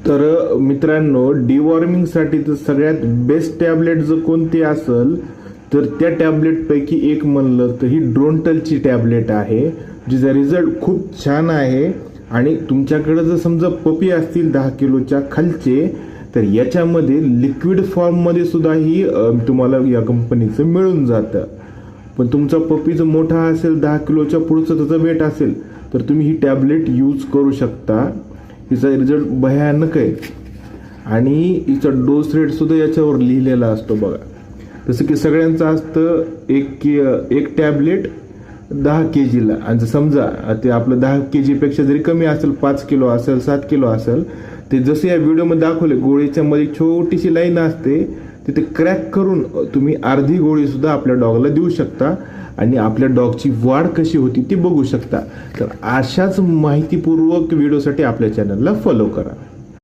तर मित्रांनो, डिवॉर्मिंगसाठी तर सगळ्यात बेस्ट टॅबलेट जर कोणती असेल तर त्या टॅबलेटपैकी एक म्हणलं तर ही ड्रोंटलची टॅबलेट आहे, जिचा रिझल्ट खूप छान आहे. आणि तुमच्याकडे जर समजा पपी असतील 10 किलोच्या खालचे, तर याच्यामध्ये लिक्विड फॉर्ममध्ये सुद्धा ही तुम्हाला या कंपनीचं मिळून जातं. पण तुमचा पपी जर मोठा असेल, 10 किलोच्या पुढचं त्याचं वेट असेल, तर तुम्ही ही टॅबलेट यूज करू शकता. हिचा रिझल्ट भयानक आहे आणि हिचा डोस रेट सुद्धा याच्यावर लिहिलेला असतो बघा. जसं की सगळ्यांचं असतं एक टॅबलेट 10 kgला, आणि समजा ते आपलं 10 kg जरी कमी असेल, 5 किलो असेल, 7 किलो असेल, ते जसं या व्हिडिओमध्ये दाखवले गोळीच्या मध्ये छोटीशी लाईन असते, तिथे क्रॅक करून तुम्ही अर्धी गोळी सुद्धा आपल्या डॉगला देऊ शकता आणि आपल्या डॉगची वाढ कशी होती ती बघू शकता. तर अशाच माहितीपूर्वक व्हिडिओसाठी आपल्या चॅनलला फॉलो करा.